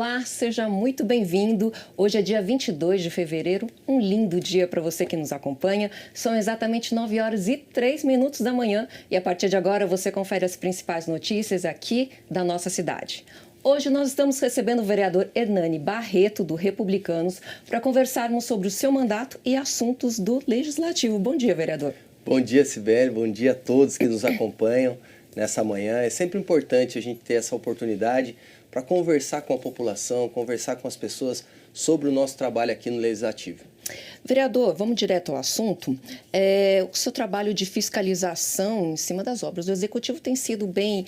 Olá, seja muito bem-vindo. Hoje é dia 22 de fevereiro, um lindo dia para você que nos acompanha. São exatamente 9 horas e 3 minutos da manhã e a partir de agora você confere as principais notícias aqui da nossa cidade. Hoje nós estamos recebendo o vereador Hernani Barreto, do Republicanos, para conversarmos sobre o seu mandato e assuntos do Legislativo. Bom dia, vereador. Bom dia, Sibeli. Bom dia a todos que nos acompanham nessa manhã. É sempre importante a gente ter essa oportunidade para conversar com a população, conversar com as pessoas sobre o nosso trabalho aqui no Legislativo. Vereador, vamos direto ao assunto. O seu trabalho de fiscalização em cima das obras do Executivo tem sido bem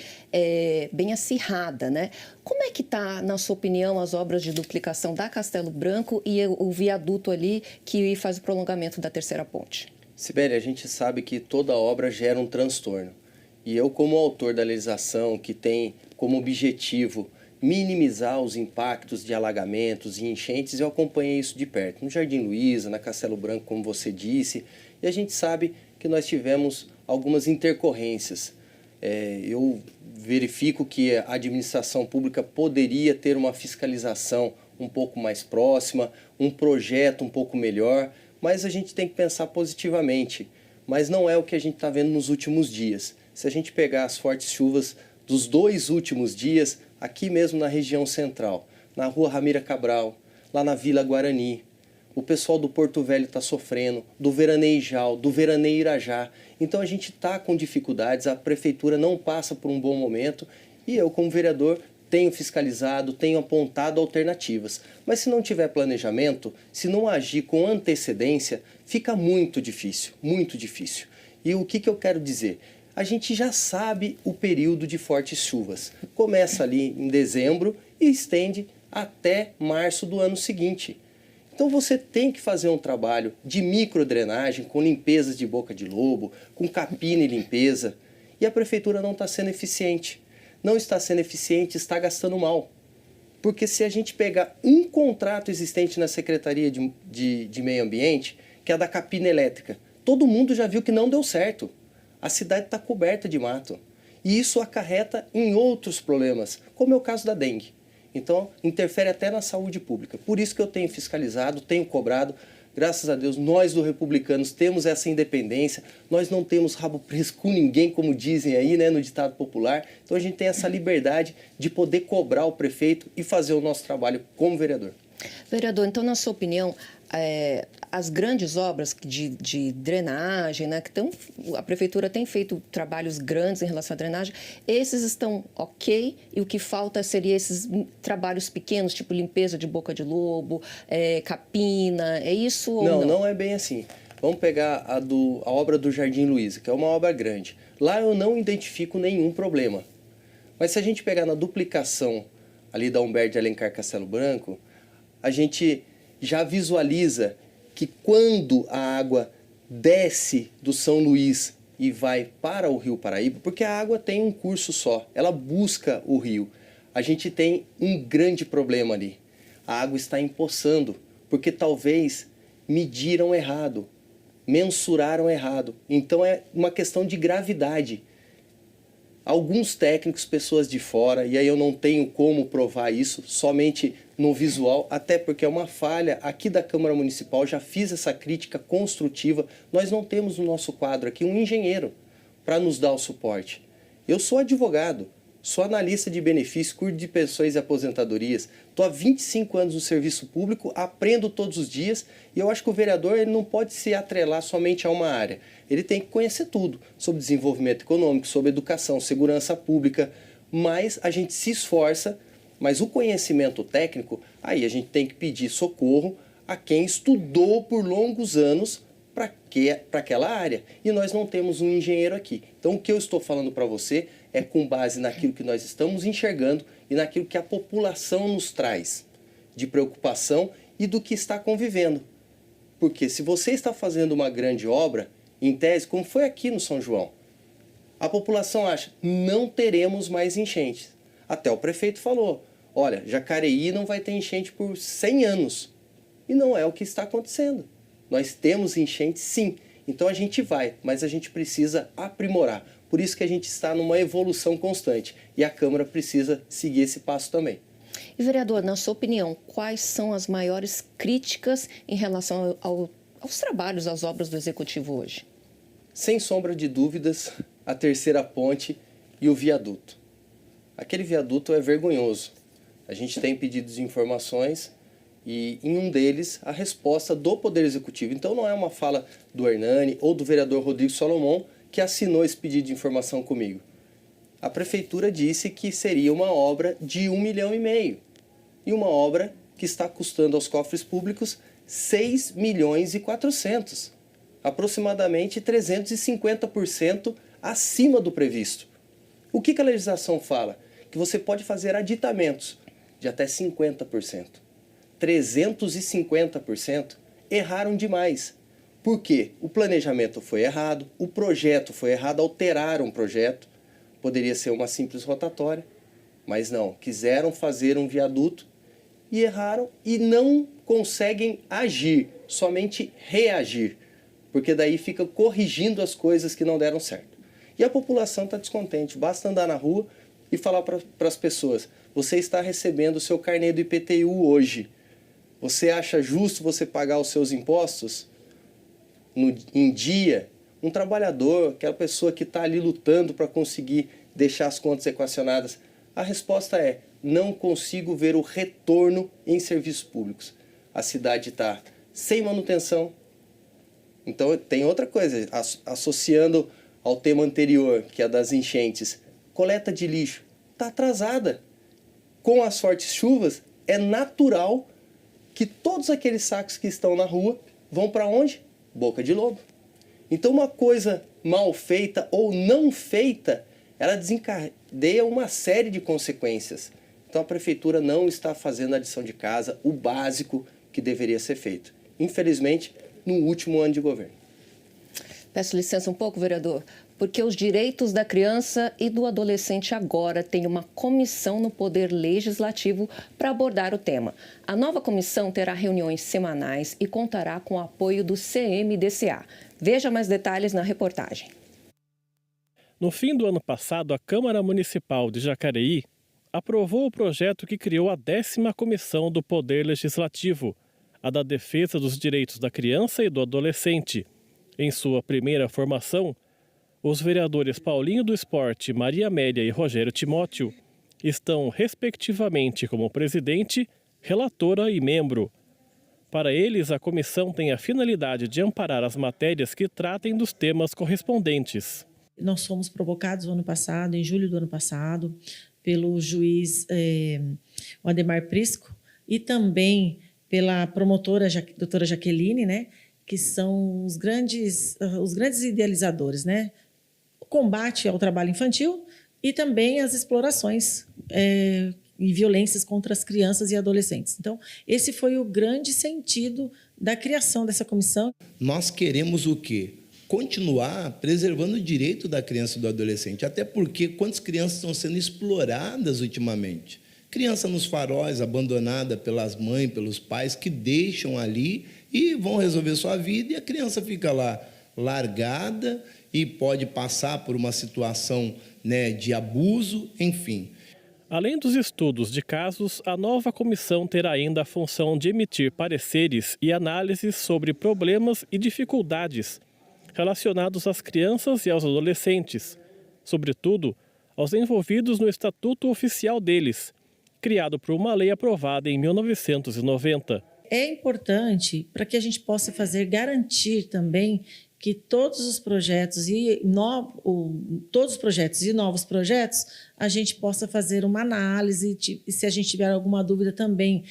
acirrada, né? Como é que está, na sua opinião, as obras de duplicação da Castelo Branco e o viaduto ali que faz o prolongamento da terceira ponte? Sibeli, a gente sabe que toda obra gera um transtorno. E eu, como autor da legislação, que tem como objetivo minimizar os impactos de alagamentos e enchentes, eu acompanhei isso de perto. No Jardim Luiza, na Castelo Branco, como você disse, e a gente sabe que nós tivemos algumas intercorrências. Eu verifico que a administração pública poderia ter uma fiscalização um pouco mais próxima, um projeto um pouco melhor, mas a gente tem que pensar positivamente. Mas não é o que a gente está vendo nos últimos dias. Se a gente pegar as fortes chuvas dos 2 últimos dias, aqui mesmo na região central, na rua Ramira Cabral, lá na Vila Guarani, o pessoal do Porto Velho está sofrendo, do Veraneijal, do Veraneio Irajá. Então a gente está com dificuldades, a prefeitura não passa por um bom momento e eu, como vereador, tenho fiscalizado, tenho apontado alternativas. Mas se não tiver planejamento, se não agir com antecedência, fica muito difícil, muito difícil. E o que eu quero dizer? A gente já sabe o período de fortes chuvas. Começa ali em dezembro e estende até março do ano seguinte. Então você tem que fazer um trabalho de microdrenagem, com limpezas de boca de lobo, com capina e limpeza. E a prefeitura não está sendo eficiente. Não está sendo eficiente, está gastando mal. Porque se a gente pegar um contrato existente na Secretaria de Meio Ambiente, que é a da capina elétrica, todo mundo já viu que não deu certo. A cidade está coberta de mato. E isso acarreta em outros problemas, como é o caso da dengue. Então, interfere até na saúde pública. Por isso que eu tenho fiscalizado, tenho cobrado. Graças a Deus, nós do Republicanos temos essa independência. Nós não temos rabo preso com ninguém, como dizem aí, né, no ditado popular. Então, a gente tem essa liberdade de poder cobrar o prefeito e fazer o nosso trabalho como vereador. Vereador, então, na sua opinião, as grandes obras de drenagem, né, a prefeitura tem feito trabalhos grandes em relação à drenagem, esses estão ok e o que falta seria esses trabalhos pequenos, tipo limpeza de boca de lobo, capina, é isso ou não? Não é bem assim. Vamos pegar a obra do Jardim Luiza, que é uma obra grande. Lá eu não identifico nenhum problema. Mas se a gente pegar na duplicação ali da Humberto de Alencar Castelo Branco, a gente já visualiza que quando a água desce do São Luís e vai para o Rio Paraíba, porque a água tem um curso só, ela busca o rio, a gente tem um grande problema ali. A água está empoçando, porque talvez mediram errado, mensuraram errado. Então é uma questão de gravidade. Alguns técnicos, pessoas de fora, e aí eu não tenho como provar isso, somente no visual, até porque é uma falha aqui da Câmara Municipal, já fiz essa crítica construtiva, nós não temos no nosso quadro aqui um engenheiro para nos dar o suporte. Eu sou advogado, sou analista de benefícios, cuido de pensões e aposentadorias, estou há 25 anos no serviço público, aprendo todos os dias e eu acho que o vereador ele não pode se atrelar somente a uma área. Ele tem que conhecer tudo sobre desenvolvimento econômico, sobre educação, segurança pública, mas a gente se esforça, mas o conhecimento técnico, aí a gente tem que pedir socorro a quem estudou por longos anos para aquela área. E nós não temos um engenheiro aqui. Então o que eu estou falando para você é com base naquilo que nós estamos enxergando e naquilo que a população nos traz de preocupação e do que está convivendo. Porque se você está fazendo uma grande obra, em tese, como foi aqui no São João, a população acha, não teremos mais enchentes. Até o prefeito falou, olha, Jacareí não vai ter enchente por 100 anos. E não é o que está acontecendo. Nós temos enchente sim, então a gente vai, mas a gente precisa aprimorar. Por isso que a gente está numa evolução constante e a Câmara precisa seguir esse passo também. E, vereador, na sua opinião, quais são as maiores críticas em relação aos trabalhos, às obras do Executivo hoje? Sem sombra de dúvidas, a terceira ponte e o viaduto. Aquele viaduto é vergonhoso. A gente tem pedidos de informações e em um deles a resposta do Poder Executivo. Então não é uma fala do Hernani ou do vereador Rodrigo Salomão que assinou esse pedido de informação comigo. A Prefeitura disse que seria uma obra de 1,5 milhão e uma obra que está custando aos cofres públicos 6,4 milhões, aproximadamente 350% acima do previsto. O que a legislação fala? Que você pode fazer aditamentos de até 50%. 350% erraram demais. Por quê? O planejamento foi errado, o projeto foi errado, alteraram o projeto. Poderia ser uma simples rotatória, mas não. Quiseram fazer um viaduto e erraram e não conseguem agir, somente reagir. Porque daí fica corrigindo as coisas que não deram certo. E a população está descontente. Basta andar na rua e falar para as pessoas: você está recebendo o seu carnê do IPTU hoje. Você acha justo você pagar os seus impostos em dia? Um trabalhador, aquela pessoa que está ali lutando para conseguir deixar as contas equacionadas. A resposta é: não consigo ver o retorno em serviços públicos. A cidade está sem manutenção. Então tem outra coisa, associando ao tema anterior, que é das enchentes. Coleta de lixo está atrasada. Com as fortes chuvas, é natural que todos aqueles sacos que estão na rua vão para onde? Boca de lobo. Então uma coisa mal feita ou não feita, ela desencadeia uma série de consequências. Então a Prefeitura não está fazendo a lição de casa, o básico que deveria ser feito. Infelizmente, no último ano de governo. Peço licença um pouco, vereador, porque os direitos da criança e do adolescente agora têm uma comissão no Poder Legislativo para abordar o tema. A nova comissão terá reuniões semanais e contará com o apoio do CMDCA. Veja mais detalhes na reportagem. No fim do ano passado, a Câmara Municipal de Jacareí aprovou o projeto que criou a 10ª Comissão do Poder Legislativo, a da Defesa dos Direitos da Criança e do Adolescente. Em sua primeira formação, os vereadores Paulinho do Esporte, Maria Amélia e Rogério Timóteo estão, respectivamente, como presidente, relatora e membro. Para eles, a comissão tem a finalidade de amparar as matérias que tratem dos temas correspondentes. Nós fomos provocados no ano passado, em julho do ano passado, pelo juiz o Ademar Prisco e também pela promotora doutora Jaqueline, né, que são os grandes idealizadores, né? O combate ao trabalho infantil e também as explorações e violências contra as crianças e adolescentes. Então, esse foi o grande sentido da criação dessa comissão. Nós queremos o quê? Continuar preservando o direito da criança e do adolescente, até porque quantas crianças estão sendo exploradas ultimamente? Criança nos faróis, abandonada pelas mães, pelos pais, que deixam ali e vão resolver sua vida, e a criança fica lá largada e pode passar por uma situação, né, de abuso, enfim. Além dos estudos de casos, a nova comissão terá ainda a função de emitir pareceres e análises sobre problemas e dificuldades relacionados às crianças e aos adolescentes, sobretudo aos envolvidos no Estatuto Oficial deles, criado por uma lei aprovada em 1990. É importante para que a gente possa garantir também que todos os projetos e novos projetos a gente possa fazer uma análise e se a gente tiver alguma dúvida também,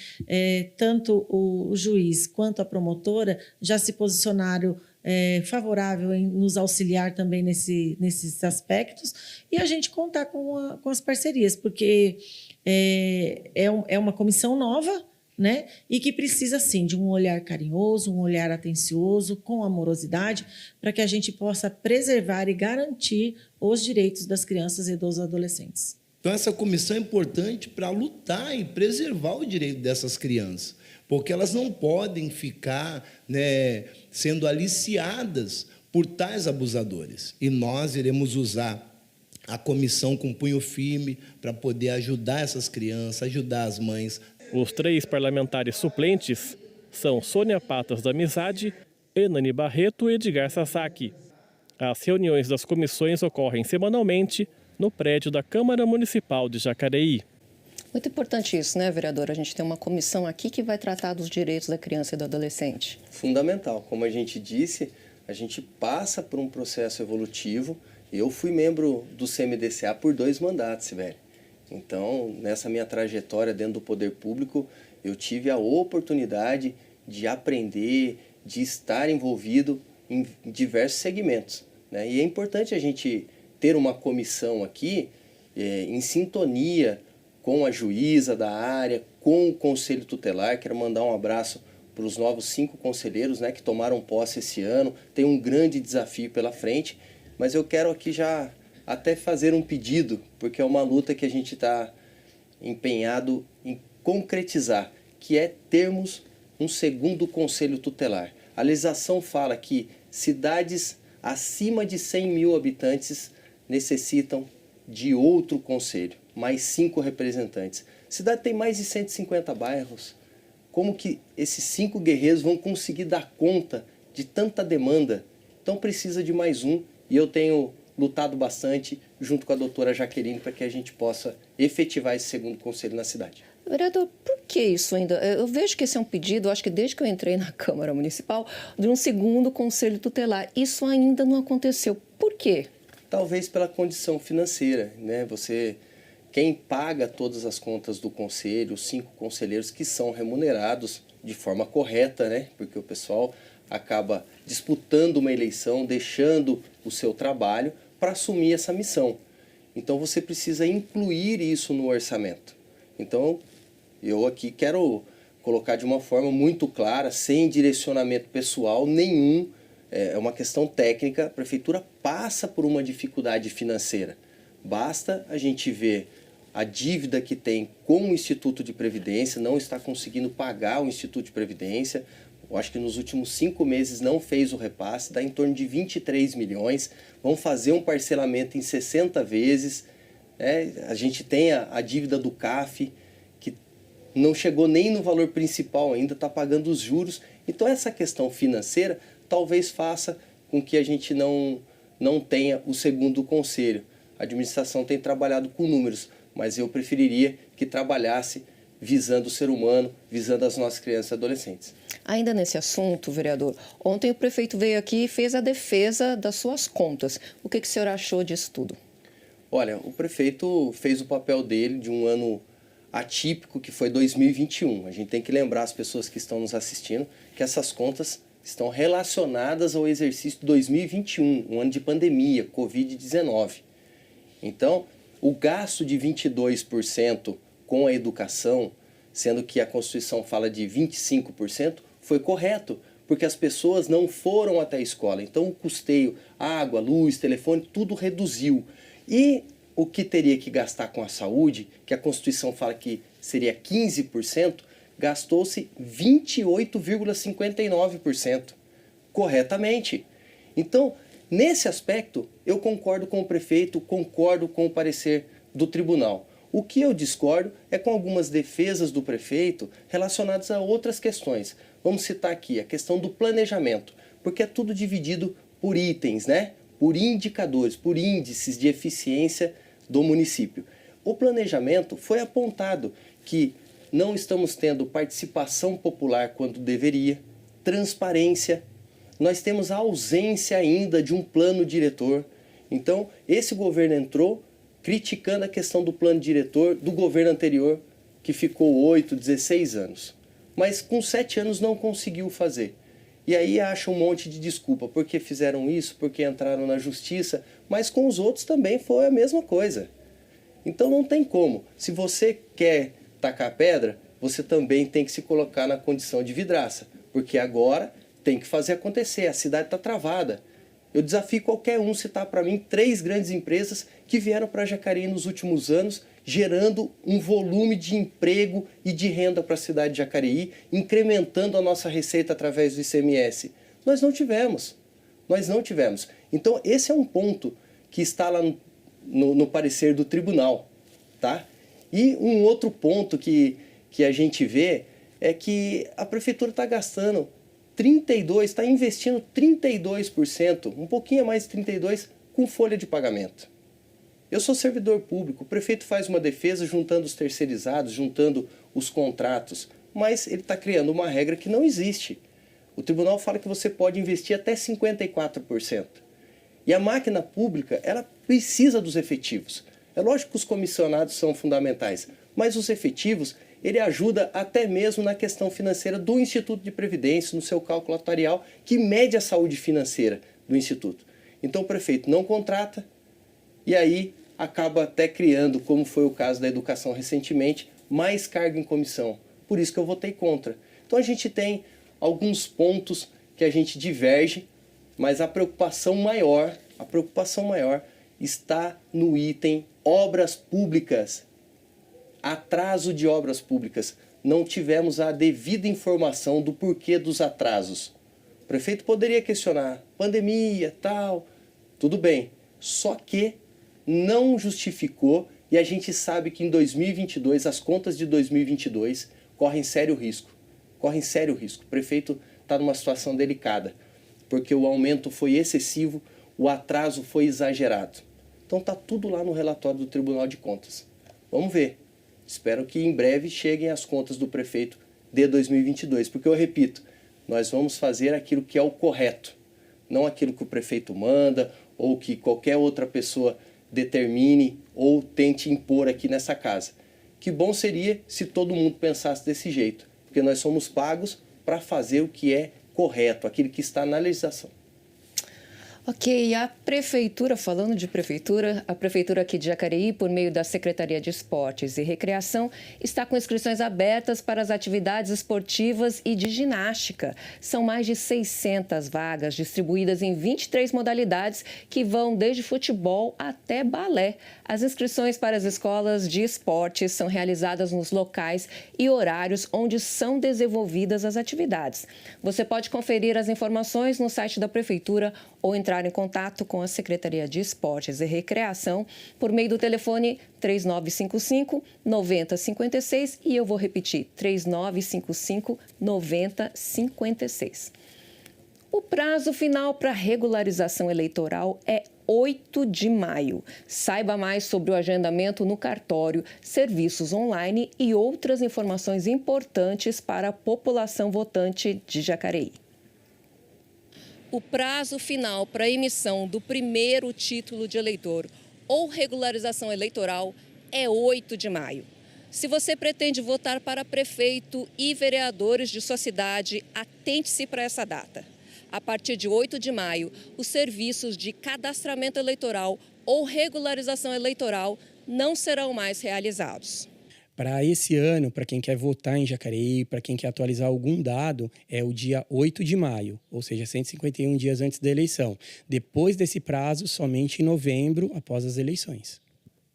tanto o juiz quanto a promotora já se posicionaram favorável em nos auxiliar também nesses aspectos e a gente contar com as parcerias, porque é uma comissão nova, né? E que precisa, sim, de um olhar carinhoso, um olhar atencioso, com amorosidade, para que a gente possa preservar e garantir os direitos das crianças e dos adolescentes. Então, essa comissão é importante para lutar e preservar o direito dessas crianças, porque elas não podem ficar, né, sendo aliciadas por tais abusadores. E nós iremos usar a comissão com punho firme para poder ajudar essas crianças, ajudar as mães. Os 3 parlamentares suplentes são Sônia Patas da Amizade, Enani Barreto e Edgar Sasaki. As reuniões das comissões ocorrem semanalmente no prédio da Câmara Municipal de Jacareí. Muito importante isso, né, vereador? A gente tem uma comissão aqui que vai tratar dos direitos da criança e do adolescente. Fundamental. Como a gente disse, a gente passa por um processo evolutivo. Eu fui membro do CMDCA por 2 mandatos, velho. Então, nessa minha trajetória dentro do poder público, eu tive a oportunidade de aprender, de estar envolvido em diversos segmentos, né? E é importante a gente ter uma comissão aqui em sintonia com a juíza da área, com o Conselho Tutelar. Quero mandar um abraço para os novos 5 conselheiros, né, que tomaram posse esse ano. Tem um grande desafio pela frente, mas eu quero aqui já até fazer um pedido, porque é uma luta que a gente está empenhado em concretizar, que é termos um segundo Conselho Tutelar. A legislação fala que cidades acima de 100 mil habitantes necessitam de outro conselho, mais 5 representantes. A cidade tem mais de 150 bairros. Como que esses 5 guerreiros vão conseguir dar conta de tanta demanda? Então precisa de mais um, e eu tenho lutado bastante junto com a doutora Jaqueline para que a gente possa efetivar esse segundo conselho na cidade. Vereador, por que isso ainda? Eu vejo que esse é um pedido, acho que desde que eu entrei na Câmara Municipal, de um segundo Conselho Tutelar. Isso ainda não aconteceu. Por quê? Talvez pela condição financeira, né? Quem paga todas as contas do conselho, os 5 conselheiros que são remunerados de forma correta, né? Porque o pessoal acaba disputando uma eleição, deixando o seu trabalho para assumir essa missão. Então você precisa incluir isso no orçamento. Então eu aqui quero colocar de uma forma muito clara, sem direcionamento pessoal nenhum. É uma questão técnica. A prefeitura passa por uma dificuldade financeira. Basta a gente ver a dívida que tem com o Instituto de Previdência, não está conseguindo pagar o Instituto de Previdência. Eu acho que nos últimos 5 meses não fez o repasse, dá em torno de 23 milhões. Vão fazer um parcelamento em 60 vezes. A gente tem a dívida do CAF, que não chegou nem no valor principal ainda, está pagando os juros. Então essa questão financeira talvez faça com que a gente não tenha o segundo conselho. A administração tem trabalhado com números, mas eu preferiria que trabalhasse visando o ser humano, visando as nossas crianças e adolescentes. Ainda nesse assunto, vereador, ontem o prefeito veio aqui e fez a defesa das suas contas. O que o senhor achou disso tudo? Olha, o prefeito fez o papel dele de um ano atípico, que foi 2021. A gente tem que lembrar as pessoas que estão nos assistindo que essas contas estão relacionadas ao exercício de 2021, um ano de pandemia, Covid-19. Então, o gasto de 22% com a educação, sendo que a Constituição fala de 25%, foi correto, porque as pessoas não foram até a escola. Então, o custeio, água, luz, telefone, tudo reduziu. E o que teria que gastar com a saúde, que a Constituição fala que seria 15%, gastou-se 28,59%, corretamente. Então, nesse aspecto, eu concordo com o prefeito, concordo com o parecer do tribunal. O que eu discordo é com algumas defesas do prefeito relacionadas a outras questões. Vamos citar aqui a questão do planejamento, porque é tudo dividido por itens, né? Por indicadores, por índices de eficiência do município. O planejamento foi apontado que não estamos tendo participação popular quando deveria, transparência, nós temos a ausência ainda de um plano diretor. Então, esse governo entrou criticando a questão do plano diretor do governo anterior, que ficou 8, 16 anos. Mas com 7 anos não conseguiu fazer. E aí acha um monte de desculpa, porque fizeram isso, porque entraram na justiça, mas com os outros também foi a mesma coisa. Então não tem como. Se você quer tacar pedra, você também tem que se colocar na condição de vidraça, porque agora tem que fazer acontecer, a cidade está travada. Eu desafio qualquer um citar para mim 3 grandes empresas que vieram para Jacareí nos últimos anos, gerando um volume de emprego e de renda para a cidade de Jacareí, incrementando a nossa receita através do ICMS. Nós não tivemos. Então esse é um ponto que está lá no parecer do tribunal, tá? E um outro ponto que a gente vê é que a prefeitura está gastando 32%, está investindo 32%, um pouquinho mais de 32%, com folha de pagamento. Eu sou servidor público, o prefeito faz uma defesa juntando os terceirizados, juntando os contratos, mas ele está criando uma regra que não existe. O tribunal fala que você pode investir até 54%. E a máquina pública, ela precisa dos efetivos. É lógico que os comissionados são fundamentais, mas os efetivos, ele ajuda até mesmo na questão financeira do Instituto de Previdência, no seu cálculo atuarial, que mede a saúde financeira do Instituto. Então o prefeito não contrata e aí acaba até criando, como foi o caso da educação recentemente, mais carga em comissão. Por isso que eu votei contra. Então a gente tem alguns pontos que a gente diverge, mas a preocupação maior está no item obras públicas. Atraso de obras públicas. Não tivemos a devida informação do porquê dos atrasos. O prefeito poderia questionar, pandemia, tal, tudo bem. Só que não justificou e a gente sabe que em 2022, as contas de 2022 correm sério risco. Correm sério risco. O prefeito está numa situação delicada, porque o aumento foi excessivo, o atraso foi exagerado. Então está tudo lá no relatório do Tribunal de Contas. Vamos ver. Espero que em breve cheguem as contas do prefeito de 2022, porque eu repito, nós vamos fazer aquilo que é o correto, não aquilo que o prefeito manda ou que qualquer outra pessoa determine ou tente impor aqui nessa casa. Que bom seria se todo mundo pensasse desse jeito, porque nós somos pagos para fazer o que é correto, aquilo que está na legislação. Ok, a Prefeitura, falando de Prefeitura, a Prefeitura aqui de Jacareí, por meio da Secretaria de Esportes e Recreação, está com inscrições abertas para as atividades esportivas e de ginástica. São mais de 600 vagas distribuídas em 23 modalidades que vão desde futebol até balé. As inscrições para as escolas de esportes são realizadas nos locais e horários onde são desenvolvidas as atividades. Você pode conferir as informações no site da Prefeitura ou entrar em contato com a Secretaria de Esportes e Recreação por meio do telefone 3955-9056 e eu vou repetir, 3955-9056. O prazo final para regularização eleitoral é 8 de maio. Saiba mais sobre o agendamento no cartório, serviços online e outras informações importantes para a população votante de Jacareí. O prazo final para a emissão do primeiro título de eleitor ou regularização eleitoral é 8 de maio. Se você pretende votar para prefeito e vereadores de sua cidade, atente-se para essa data. A partir de 8 de maio, os serviços de cadastramento eleitoral ou regularização eleitoral não serão mais realizados. Para esse ano, para quem quer votar em Jacareí, para quem quer atualizar algum dado, é o dia 8 de maio, ou seja, 151 dias antes da eleição. Depois desse prazo, somente em novembro, após as eleições.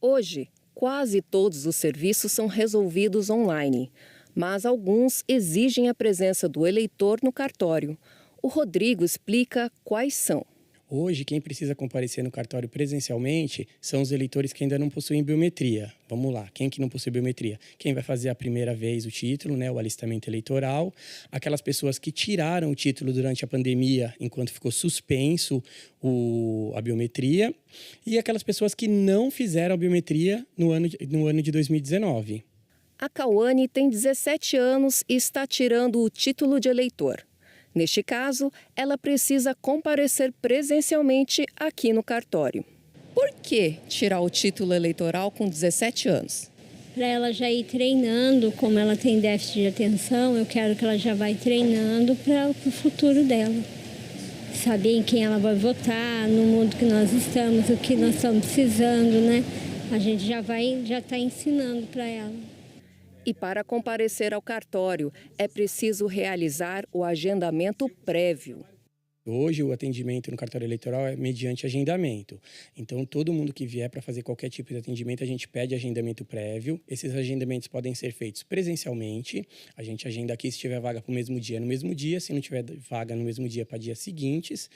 Hoje, quase todos os serviços são resolvidos online, mas alguns exigem a presença do eleitor no cartório. O Rodrigo explica quais são. Hoje, quem precisa comparecer no cartório presencialmente são os eleitores que ainda não possuem biometria. Vamos lá, quem que não possui biometria? Quem vai fazer a primeira vez o título, né, o alistamento eleitoral. Aquelas pessoas que tiraram o título durante a pandemia, enquanto ficou suspenso a biometria. E aquelas pessoas que não fizeram a biometria no ano de 2019. A Cauane tem 17 anos e está tirando o título de eleitor. Neste caso, ela precisa comparecer presencialmente aqui no cartório. Por que tirar o título eleitoral com 17 anos? Para ela já ir treinando, como ela tem déficit de atenção, eu quero que ela já vá treinando para o futuro dela. Saber em quem ela vai votar, no mundo que nós estamos, o que nós estamos precisando, né? A gente já está ensinando para ela. E para comparecer ao cartório, é preciso realizar o agendamento prévio. Hoje, o atendimento no cartório eleitoral é mediante agendamento. Então, todo mundo que vier para fazer qualquer tipo de atendimento, a gente pede agendamento prévio. Esses agendamentos podem ser feitos presencialmente. A gente agenda aqui, se tiver vaga para o mesmo dia, no mesmo dia. Se não tiver vaga no mesmo dia, para dias seguintes.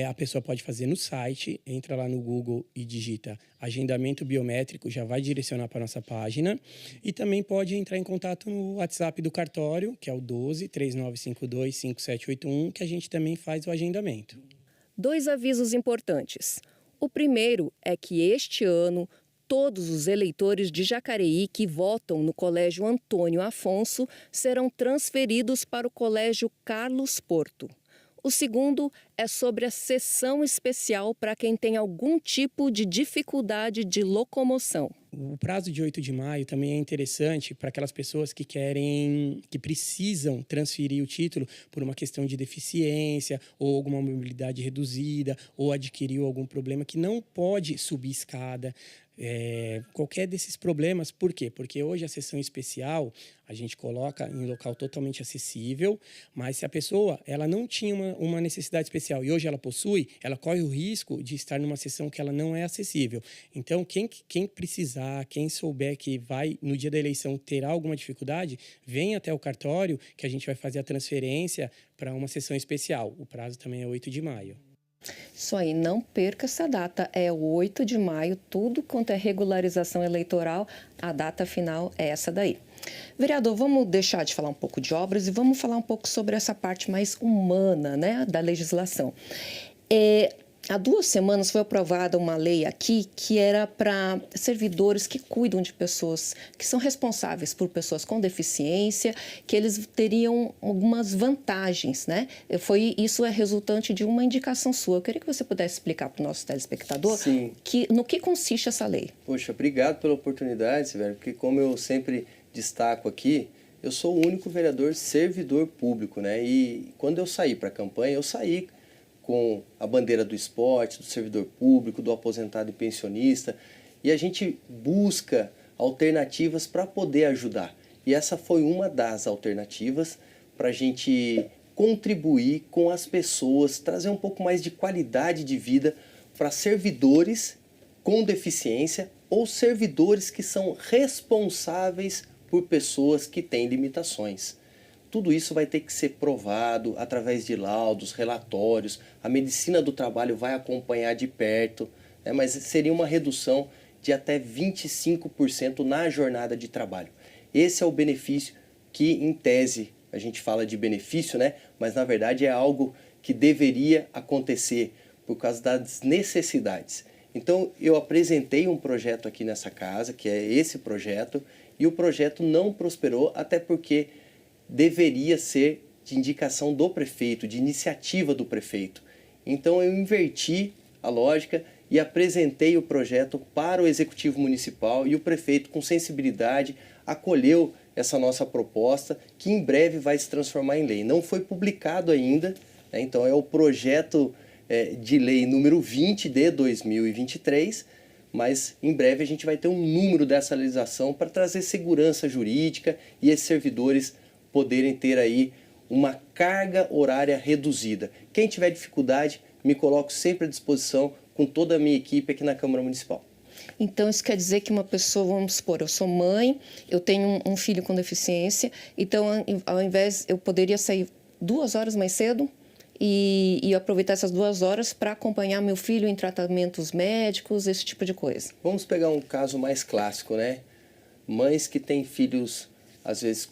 A pessoa pode fazer no site, entra lá no Google e digita agendamento biométrico, já vai direcionar para a nossa página. E também pode entrar em contato no WhatsApp do cartório, que é o 12 3952 5781, que a gente também faz o agendamento. 2 avisos importantes. O primeiro é que este ano todos os eleitores de Jacareí que votam no Colégio Antônio Afonso serão transferidos para o Colégio Carlos Porto. O segundo é sobre a sessão especial para quem tem algum tipo de dificuldade de locomoção. O prazo de 8 de maio também é interessante para aquelas pessoas que precisam transferir o título por uma questão de deficiência ou alguma mobilidade reduzida ou adquiriu algum problema que não pode subir escada. Qualquer desses problemas, por quê? Porque hoje a sessão especial a gente coloca em local totalmente acessível, mas se a pessoa ela não tinha uma necessidade especial e hoje ela possui, ela corre o risco de estar numa sessão que ela não é acessível. Então, quem precisar, quem souber que vai, no dia da eleição, terá alguma dificuldade, vem até o cartório que a gente vai fazer a transferência para uma sessão especial. O prazo também é 8 de maio. Isso aí, não perca essa data, é o 8 de maio, tudo quanto é regularização eleitoral, a data final é essa daí. Vereador, vamos deixar de falar um pouco de obras e vamos falar um pouco sobre essa parte mais humana, né, da legislação. Há 2 semanas foi aprovada uma lei aqui que era para servidores que cuidam de pessoas, que são responsáveis por pessoas com deficiência, que eles teriam algumas vantagens, né? Isso é resultante de uma indicação sua. Eu queria que você pudesse explicar para o nosso telespectador no que consiste essa lei. Poxa, obrigado pela oportunidade, Severo, porque como eu sempre destaco aqui, eu sou o único vereador servidor público, né? E quando eu saí para a campanha, eu saí com a bandeira do esporte, do servidor público, do aposentado e pensionista, e a gente busca alternativas para poder ajudar. E essa foi uma das alternativas para a gente contribuir com as pessoas, trazer um pouco mais de qualidade de vida para servidores com deficiência ou servidores que são responsáveis por pessoas que têm limitações. Tudo isso vai ter que ser provado através de laudos, relatórios, a medicina do trabalho vai acompanhar de perto, né? Mas seria uma redução de até 25% na jornada de trabalho. Esse é o benefício que, em tese, a gente fala de benefício, né? Mas na verdade é algo que deveria acontecer por causa das necessidades. Então eu apresentei um projeto aqui nessa casa, que é esse projeto, e o projeto não prosperou, até porque deveria ser de indicação do prefeito, de iniciativa do prefeito. Então eu inverti a lógica e apresentei o projeto para o Executivo Municipal e o prefeito, com sensibilidade, acolheu essa nossa proposta, que em breve vai se transformar em lei. Não foi publicado ainda, né? Então é o projeto de lei número 20 de 2023, mas em breve a gente vai ter um número dessa legislação para trazer segurança jurídica e esses servidores poderem ter aí uma carga horária reduzida. Quem tiver dificuldade, me coloco sempre à disposição com toda a minha equipe aqui na Câmara Municipal. Então, isso quer dizer que uma pessoa, vamos supor, eu sou mãe, eu tenho um filho com deficiência, então, ao invés, eu poderia sair 2 horas mais cedo e aproveitar essas 2 horas para acompanhar meu filho em tratamentos médicos, esse tipo de coisa. Vamos pegar um caso mais clássico, né? Mães que têm filhos às vezes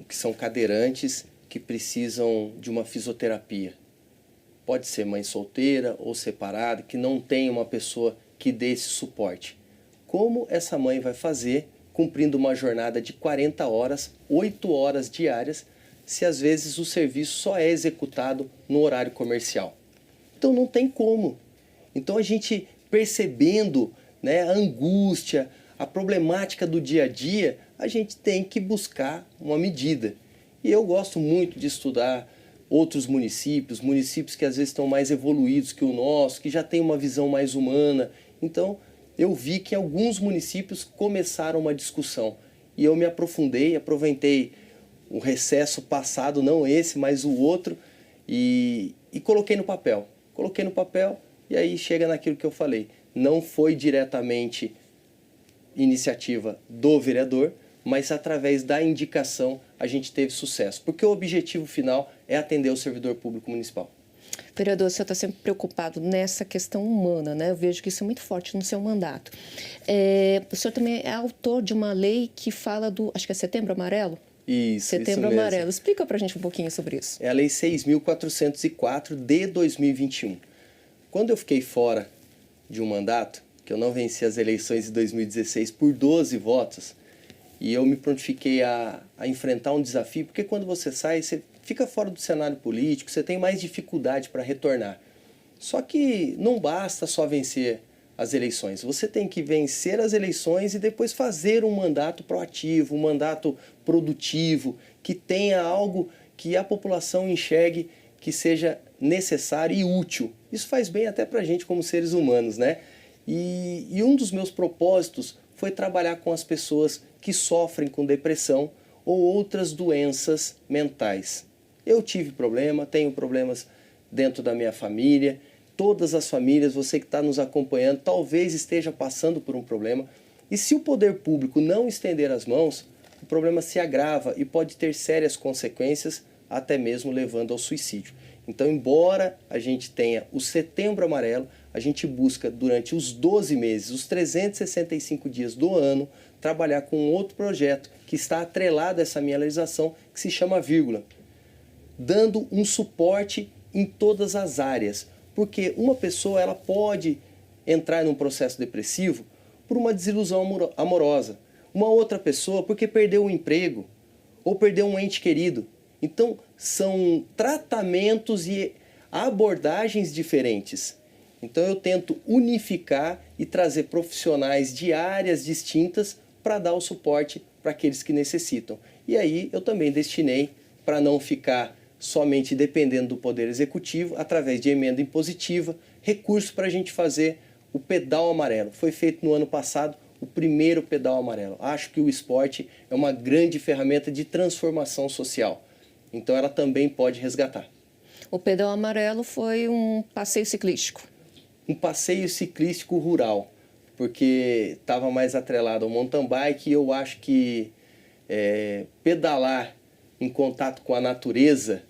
que são cadeirantes, que precisam de uma fisioterapia. Pode ser mãe solteira ou separada, que não tem uma pessoa que dê esse suporte. Como essa mãe vai fazer, cumprindo uma jornada de 40 horas, 8 horas diárias, se às vezes o serviço só é executado no horário comercial? Então não tem como. Então a gente percebendo, né, a angústia, a problemática do dia a dia, a gente tem que buscar uma medida. E eu gosto muito de estudar outros municípios, municípios que às vezes estão mais evoluídos que o nosso, que já têm uma visão mais humana. Então, eu vi que alguns municípios começaram uma discussão. E eu me aprofundei, aproveitei o recesso passado, não esse, mas o outro, e coloquei no papel. Coloquei no papel e aí chega naquilo que eu falei. Não foi diretamente iniciativa do vereador, mas através da indicação a gente teve sucesso, porque o objetivo final é atender o servidor público municipal. Vereador, o senhor está sempre preocupado nessa questão humana, né? Eu vejo que isso é muito forte no seu mandato. O senhor também é autor de uma lei que fala do, acho que é Setembro Amarelo? Setembro Amarelo. Explica para a gente um pouquinho sobre isso. É a Lei 6.404 de 2021. Quando eu fiquei fora de um mandato, que eu não venci as eleições de 2016 por 12 votos, e eu me prontifiquei a enfrentar um desafio, porque quando você sai, você fica fora do cenário político, você tem mais dificuldade para retornar. Só que não basta só vencer as eleições, você tem que vencer as eleições e depois fazer um mandato proativo, um mandato produtivo, que tenha algo que a população enxergue que seja necessário e útil. Isso faz bem até para a gente como seres humanos, né? E um dos meus propósitos foi trabalhar com as pessoas que sofrem com depressão ou outras doenças mentais. Eu tive problema, tenho problemas dentro da minha família, todas as famílias, você que está nos acompanhando, talvez esteja passando por um problema. E se o poder público não estender as mãos, o problema se agrava e pode ter sérias consequências, até mesmo levando ao suicídio. Então, embora a gente tenha o Setembro Amarelo, a gente busca durante os 12 meses, os 365 dias do ano, trabalhar com um outro projeto que está atrelado a essa minha legislação, que se chama Vírgula, dando um suporte em todas as áreas. Porque uma pessoa ela pode entrar num processo depressivo por uma desilusão amorosa. Uma outra pessoa porque perdeu um emprego ou perdeu um ente querido. Então, são tratamentos e abordagens diferentes. Então, eu tento unificar e trazer profissionais de áreas distintas para dar o suporte para aqueles que necessitam. E aí, eu também destinei para não ficar somente dependendo do Poder Executivo, através de emenda impositiva, recurso para a gente fazer o pedal amarelo. Foi feito no ano passado o primeiro pedal amarelo. Acho que o esporte é uma grande ferramenta de transformação social. Então ela também pode resgatar. O pedal amarelo foi um passeio ciclístico. Um passeio ciclístico rural, porque estava mais atrelado ao mountain bike e eu acho que pedalar em contato com a natureza,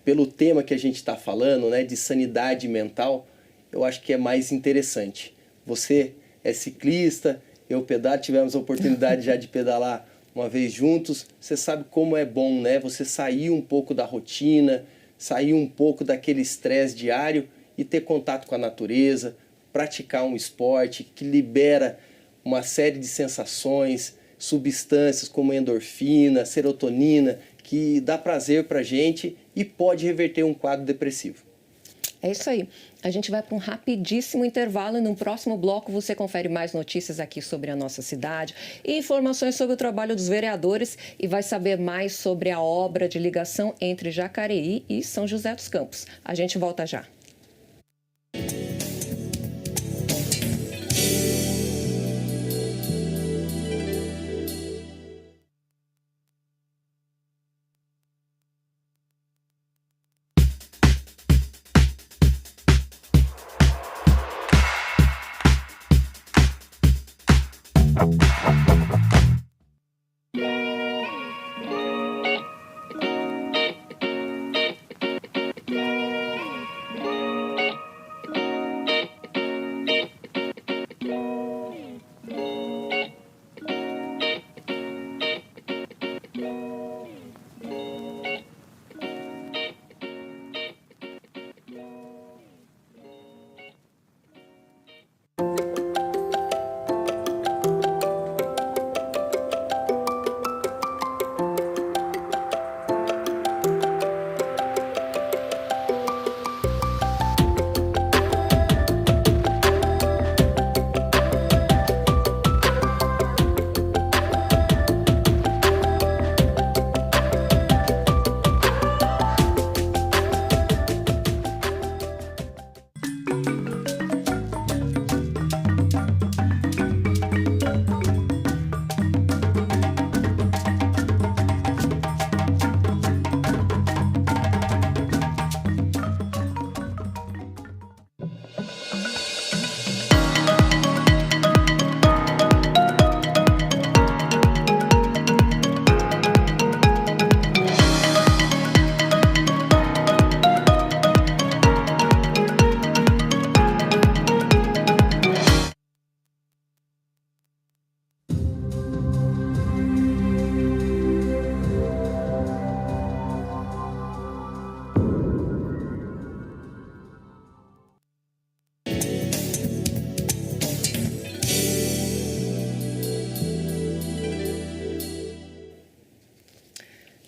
pelo tema que a gente está falando, né, de sanidade mental, eu acho que é mais interessante. Você é ciclista, eu pedalo, tivemos a oportunidade já de pedalar uma vez juntos, você sabe como é bom, né? Você sair um pouco da rotina, sair um pouco daquele estresse diário e ter contato com a natureza, praticar um esporte que libera uma série de sensações, substâncias como endorfina, serotonina, que dá prazer para a gente e pode reverter um quadro depressivo. É isso aí. A gente vai para um rapidíssimo intervalo e no próximo bloco você confere mais notícias aqui sobre a nossa cidade e informações sobre o trabalho dos vereadores e vai saber mais sobre a obra de ligação entre Jacareí e São José dos Campos. A gente volta já.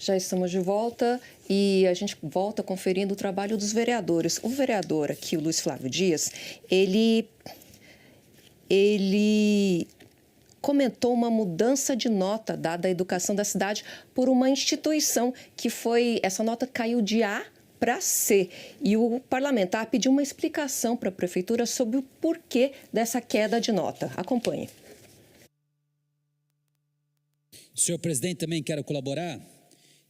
Já estamos de volta e a gente volta conferindo o trabalho dos vereadores. O vereador aqui, o Luiz Flávio Dias, ele comentou uma mudança de nota dada à educação da cidade por uma instituição que essa nota caiu de A para C. E o parlamentar pediu uma explicação para a prefeitura sobre o porquê dessa queda de nota. Acompanhe. Senhor presidente, também quero colaborar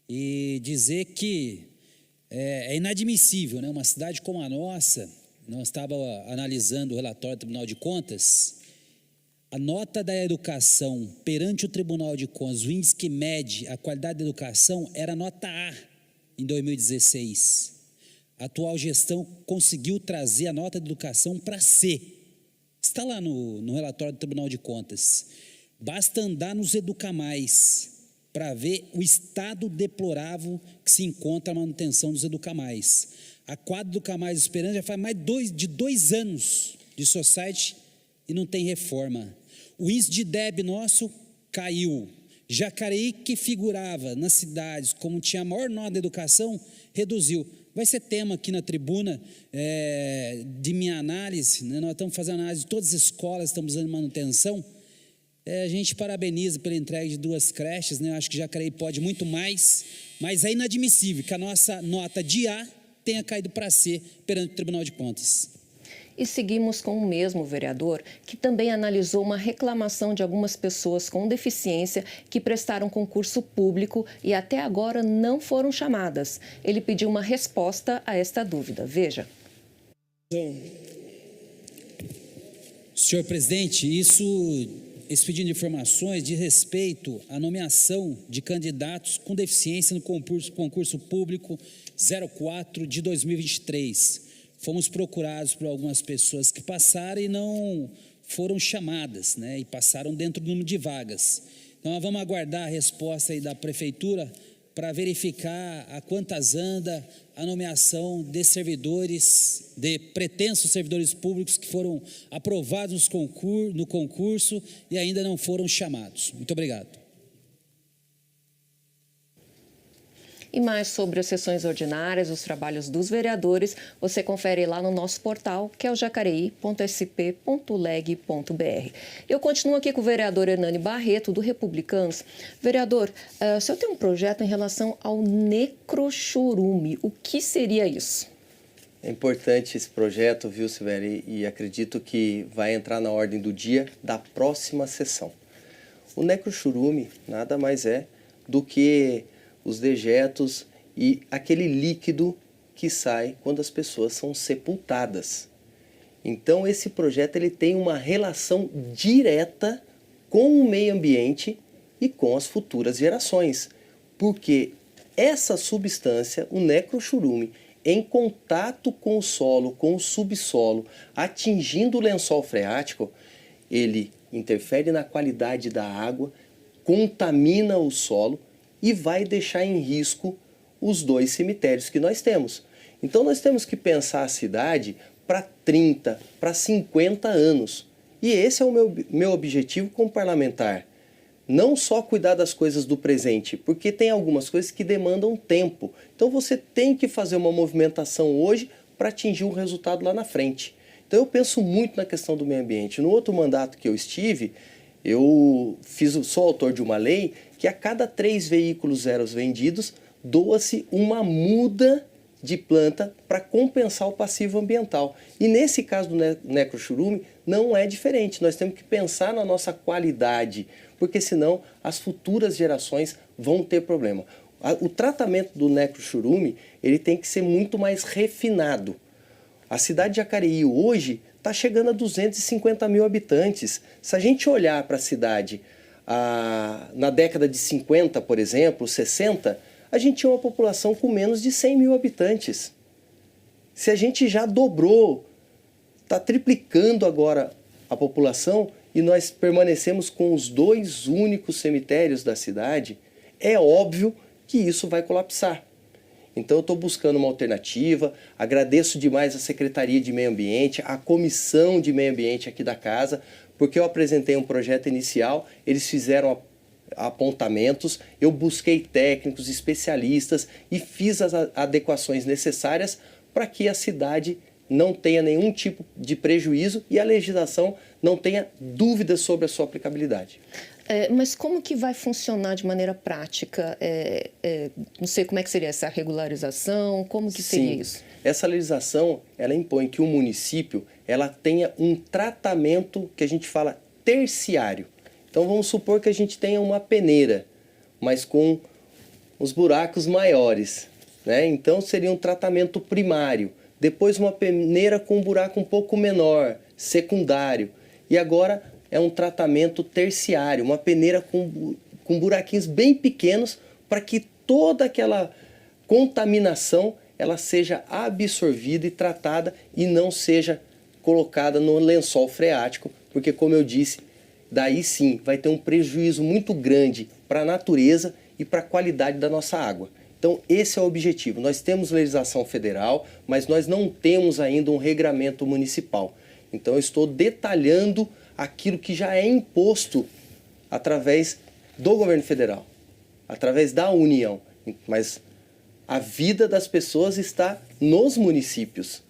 e dizer que é inadmissível, né? Uma cidade como a nossa, nós estávamos analisando o relatório do Tribunal de Contas, a nota da educação perante o Tribunal de Contas, o índice que mede a qualidade da educação era nota A em 2016. A atual gestão conseguiu trazer a nota de educação para C. Está lá no relatório do Tribunal de Contas. Basta andar nos Educamais para ver o estado deplorável que se encontra a manutenção dos Educamais. A quadra do Educamais Esperança já faz mais de 2 anos de society e não tem reforma. O índice de DEB nosso caiu. Jacareí, que figurava nas cidades como tinha a maior nota da educação, reduziu. Vai ser tema aqui na tribuna de minha análise, né? Nós estamos fazendo análise de todas as escolas, estamos usando manutenção. A gente parabeniza pela entrega de 2 creches, né? Eu acho que Jacareí pode muito mais, mas é inadmissível que a nossa nota de A tenha caído para C perante o Tribunal de Contas. E seguimos com o mesmo vereador, que também analisou uma reclamação de algumas pessoas com deficiência que prestaram concurso público e até agora não foram chamadas. Ele pediu uma resposta a esta dúvida. Veja. Senhor presidente, esse pedido de informações de respeito à nomeação de candidatos com deficiência no concurso público 04 de 2023. Fomos procurados por algumas pessoas que passaram e não foram chamadas, né? E passaram dentro do número de vagas. Então, nós vamos aguardar a resposta aí da prefeitura para verificar a quantas anda a nomeação de servidores, de pretensos servidores públicos que foram aprovados no concurso e ainda não foram chamados. Muito obrigado. E mais sobre as sessões ordinárias, os trabalhos dos vereadores, você confere lá no nosso portal, que é o jacareí.sp.leg.br. Eu continuo aqui com o vereador Hernani Barreto, do Republicanos. Vereador, o senhor tem um projeto em relação ao necrochorume. O que seria isso? É importante esse projeto, viu, Silvéria? E acredito que vai entrar na ordem do dia da próxima sessão. O necrochorume nada mais é do que os dejetos e aquele líquido que sai quando as pessoas são sepultadas. Então esse projeto ele tem uma relação direta com o meio ambiente e com as futuras gerações, porque essa substância, o necrochorume, em contato com o solo, com o subsolo, atingindo o lençol freático, ele interfere na qualidade da água, contamina o solo e vai deixar em risco os 2 cemitérios que nós temos. Então nós temos que pensar a cidade para 30, para 50 anos. E esse é o meu objetivo como parlamentar. Não só cuidar das coisas do presente, porque tem algumas coisas que demandam tempo. Então você tem que fazer uma movimentação hoje para atingir um resultado lá na frente. Então eu penso muito na questão do meio ambiente. No outro mandato que eu estive, sou autor de uma lei que a cada 3 veículos zeros vendidos, doa-se uma muda de planta para compensar o passivo ambiental. E nesse caso do necrochorume não é diferente. Nós temos que pensar na nossa qualidade, porque senão as futuras gerações vão ter problema. O tratamento do necrochorume ele tem que ser muito mais refinado. A cidade de Jacareí hoje está chegando a 250 mil habitantes. Se a gente olhar para a cidade na década de 50, por exemplo, 60, a gente tinha uma população com menos de 100 mil habitantes. Se a gente já dobrou, está triplicando agora a população e nós permanecemos com os 2 únicos cemitérios da cidade, é óbvio que isso vai colapsar. Então eu estou buscando uma alternativa, agradeço demais a Secretaria de Meio Ambiente, a Comissão de Meio Ambiente aqui da casa, porque eu apresentei um projeto inicial, eles fizeram apontamentos, eu busquei técnicos, especialistas e fiz as adequações necessárias para que a cidade não tenha nenhum tipo de prejuízo e a legislação não tenha dúvidas sobre a sua aplicabilidade. Mas como que vai funcionar de maneira prática? Não sei como é que seria essa regularização, como que seria isso? Essa legislação, ela impõe que o município ela tenha um tratamento que a gente fala terciário. Então vamos supor que a gente tenha uma peneira, mas com os buracos maiores, né? Então seria um tratamento primário, depois uma peneira com um buraco um pouco menor, secundário, e agora é um tratamento terciário, uma peneira com buraquinhos bem pequenos para que toda aquela contaminação ela seja absorvida e tratada e não seja colocada no lençol freático, porque como eu disse, daí sim vai ter um prejuízo muito grande para a natureza e para a qualidade da nossa água. Então esse é o objetivo. Nós temos legislação federal, mas nós não temos ainda um regramento municipal. Então eu estou detalhando aquilo que já é imposto através do governo federal, através da União. Mas a vida das pessoas está nos municípios,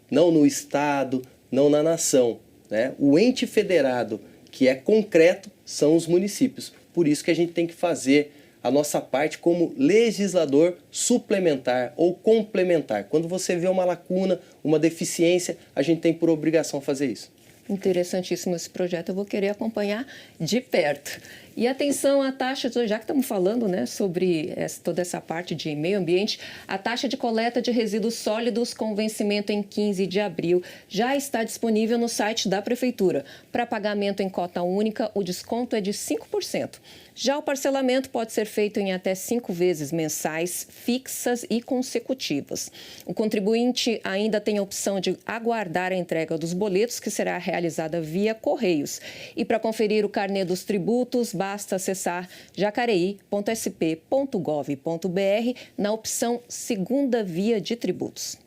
não no estado, não na nação, né? O ente federado que é concreto são os municípios. Por isso que a gente tem que fazer a nossa parte como legislador suplementar ou complementar. Quando você vê uma lacuna, uma deficiência, a gente tem por obrigação fazer isso. Interessantíssimo esse projeto, eu vou querer acompanhar de perto. E atenção à taxa, já que estamos falando, né, sobre toda essa parte de meio ambiente, a taxa de coleta de resíduos sólidos com vencimento em 15 de abril já está disponível no site da Prefeitura. Para pagamento em cota única, o desconto é de 5%. Já o parcelamento pode ser feito em até 5 vezes mensais, fixas e consecutivas. O contribuinte ainda tem a opção de aguardar a entrega dos boletos, que será realizada via Correios. E para conferir o carnê dos tributos, basta acessar jacareí.sp.gov.br na opção Segunda Via de Tributos.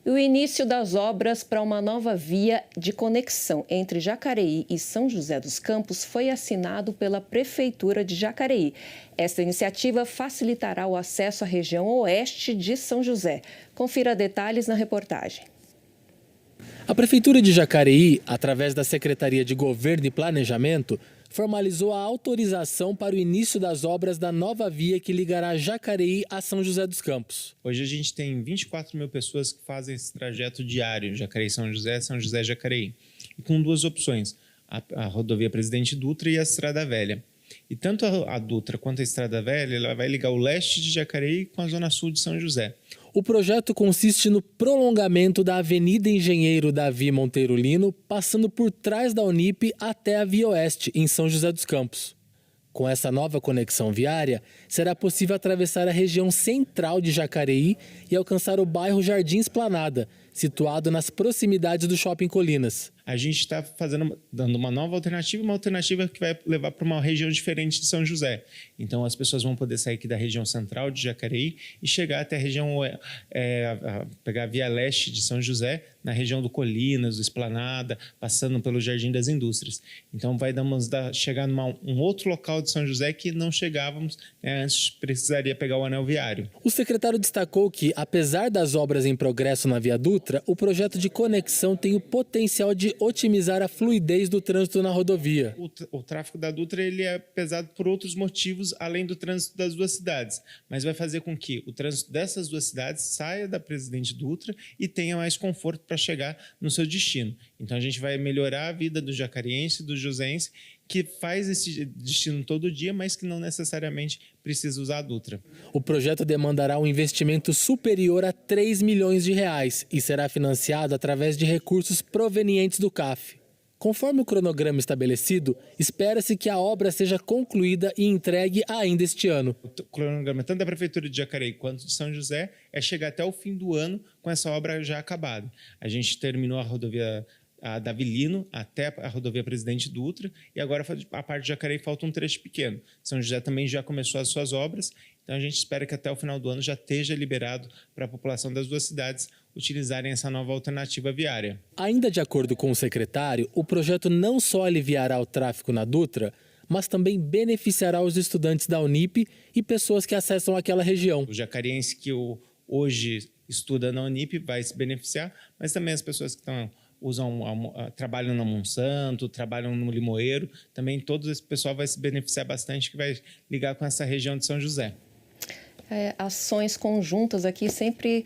O início das obras para uma nova via de conexão entre Jacareí e São José dos Campos foi assinado pela Prefeitura de Jacareí. Esta iniciativa facilitará o acesso à região oeste de São José. Confira detalhes na reportagem. A Prefeitura de Jacareí, através da Secretaria de Governo e Planejamento, formalizou a autorização para o início das obras da nova via que ligará Jacareí a São José dos Campos. Hoje a gente tem 24 mil pessoas que fazem esse trajeto diário, Jacareí-São José-Jacareí, e com duas opções, a rodovia Presidente Dutra e a Estrada Velha. E tanto a Dutra quanto a Estrada Velha ela vai ligar o leste de Jacareí com a zona sul de São José. O projeto consiste no prolongamento da Avenida Engenheiro Davi Monteiro Lino, passando por trás da Unip até a Via Oeste, em São José dos Campos. Com essa nova conexão viária, será possível atravessar a região central de Jacareí e alcançar o bairro Jardim Esplanada, situado nas proximidades do Shopping Colinas. A gente está dando uma nova alternativa, uma alternativa que vai levar para uma região diferente de São José. Então, as pessoas vão poder sair aqui da região central de Jacareí e chegar até a região, pegar a Via Leste de São José, na região do Colinas, do Esplanada, passando pelo Jardim das Indústrias. Então, vai chegar num outro local de São José que não chegávamos, antes precisaria pegar o anel viário. O secretário destacou que, apesar das obras em progresso na Via Dutra, o projeto de conexão tem o potencial de otimizar a fluidez do trânsito na rodovia. O tráfego da Dutra ele é pesado por outros motivos, além do trânsito das duas cidades, mas vai fazer com que o trânsito dessas duas cidades saia da Presidente Dutra e tenha mais conforto para chegar no seu destino. Então a gente vai melhorar a vida do jacariense e do joséense que faz esse destino todo dia, mas que não necessariamente precisa usar a Dutra. O projeto demandará um investimento superior a 3 milhões de reais e será financiado através de recursos provenientes do CAF. Conforme o cronograma estabelecido, espera-se que a obra seja concluída e entregue ainda este ano. O cronograma tanto da Prefeitura de Jacareí quanto de São José é chegar até o fim do ano com essa obra já acabada. A gente terminou a rodovia Davi Lino até a rodovia Presidente Dutra e agora a parte de Jacareí falta um trecho pequeno. São José também já começou as suas obras, então a gente espera que até o final do ano já esteja liberado para a população das duas cidades utilizarem essa nova alternativa viária. Ainda de acordo com o secretário, o projeto não só aliviará o tráfego na Dutra, mas também beneficiará os estudantes da Unip e pessoas que acessam aquela região. O jacariense que hoje estuda na Unip vai se beneficiar, mas também as pessoas que trabalham na Monsanto, trabalham no Limoeiro, também todo esse pessoal vai se beneficiar bastante, que vai ligar com essa região de São José. Ações conjuntas aqui sempre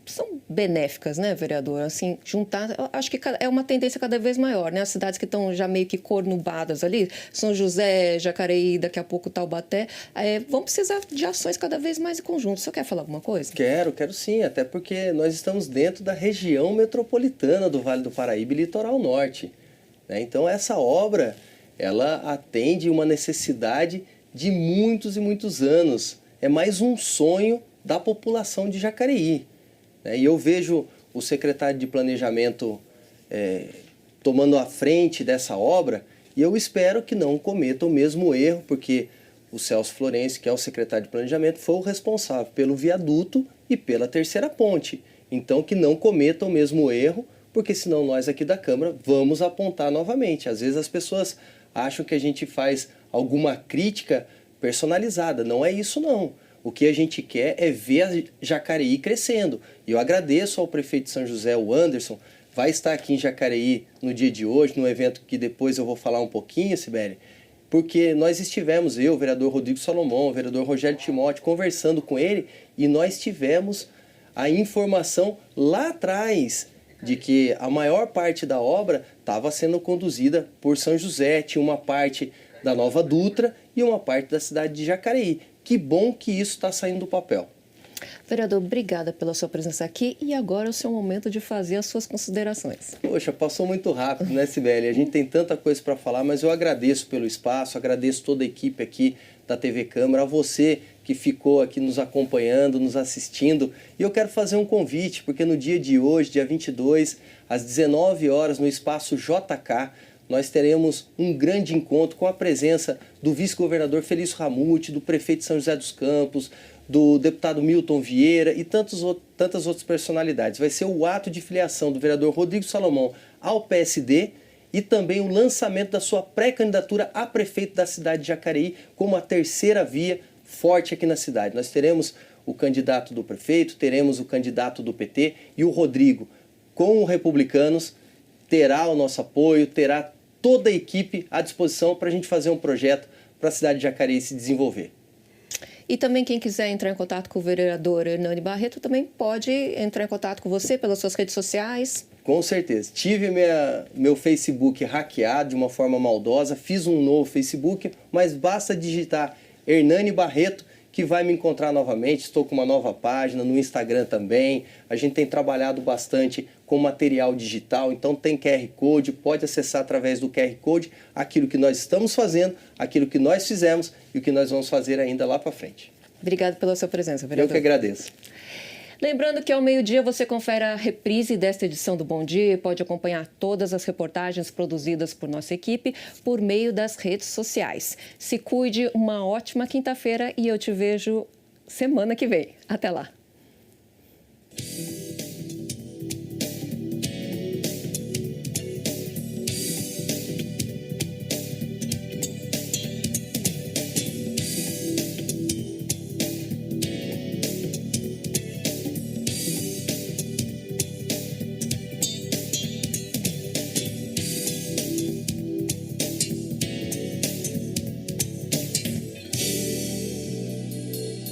são benéficas, né, vereador? Assim, juntar, eu acho que é uma tendência cada vez maior, né? As cidades que estão já meio que cornubadas ali, São José, Jacareí, daqui a pouco Taubaté, vão precisar de ações cada vez mais em conjunto. Você quer falar alguma coisa? Quero sim, até porque nós estamos dentro da região metropolitana do Vale do Paraíba e Litoral Norte, né? Então, essa obra, ela atende uma necessidade de muitos e muitos anos. É mais um sonho da população de Jacareí. E eu vejo o secretário de Planejamento tomando a frente dessa obra e eu espero que não cometa o mesmo erro, porque o Celso Florencio, que é o secretário de Planejamento, foi o responsável pelo viaduto e pela terceira ponte. Então, que não cometa o mesmo erro, porque senão nós aqui da Câmara vamos apontar novamente. Às vezes as pessoas acham que a gente faz alguma crítica personalizada. Não é isso, não. O que a gente quer é ver a Jacareí crescendo. E eu agradeço ao prefeito de São José, o Anderson, vai estar aqui em Jacareí no dia de hoje, num evento que depois eu vou falar um pouquinho, Sibeli, porque nós estivemos, eu, o vereador Rodrigo Salomão, o vereador Rogério Timóteo, conversando com ele e nós tivemos a informação lá atrás de que a maior parte da obra estava sendo conduzida por São José, tinha uma parte da Nova Dutra e uma parte da cidade de Jacareí. Que bom que isso está saindo do papel. Vereador, obrigada pela sua presença aqui e agora é o seu momento de fazer as suas considerações. Poxa, passou muito rápido, né, Sibeli? A gente tem tanta coisa para falar, mas eu agradeço pelo espaço, agradeço toda a equipe aqui da TV Câmara, a você que ficou aqui nos acompanhando, nos assistindo. E eu quero fazer um convite, porque no dia de hoje, dia 22, às 19 horas, no espaço JK, nós teremos um grande encontro com a presença do vice-governador Felício Ramute, do prefeito de São José dos Campos, do deputado Milton Vieira e tantas outras personalidades. Vai ser o ato de filiação do vereador Rodrigo Salomão ao PSD e também o lançamento da sua pré-candidatura a prefeito da cidade de Jacareí como a terceira via forte aqui na cidade. Nós teremos o candidato do prefeito, teremos o candidato do PT e o Rodrigo, com os republicanos, terá o nosso apoio, terá toda a equipe à disposição para a gente fazer um projeto para a cidade de Jacareí se desenvolver. E também quem quiser entrar em contato com o vereador Hernani Barreto também pode entrar em contato com você pelas suas redes sociais. Com certeza. Tive meu Facebook hackeado de uma forma maldosa, fiz um novo Facebook, mas basta digitar Hernani Barreto que vai me encontrar novamente. Estou com uma nova página no Instagram também. A gente tem trabalhado bastante com material digital, então tem QR Code, pode acessar através do QR Code aquilo que nós estamos fazendo, aquilo que nós fizemos e o que nós vamos fazer ainda lá para frente. Obrigada pela sua presença, vereador. Eu que agradeço. Lembrando que ao meio-dia você confere a reprise desta edição do Bom Dia e pode acompanhar todas as reportagens produzidas por nossa equipe por meio das redes sociais. Se cuide, uma ótima quinta-feira e eu te vejo semana que vem. Até lá.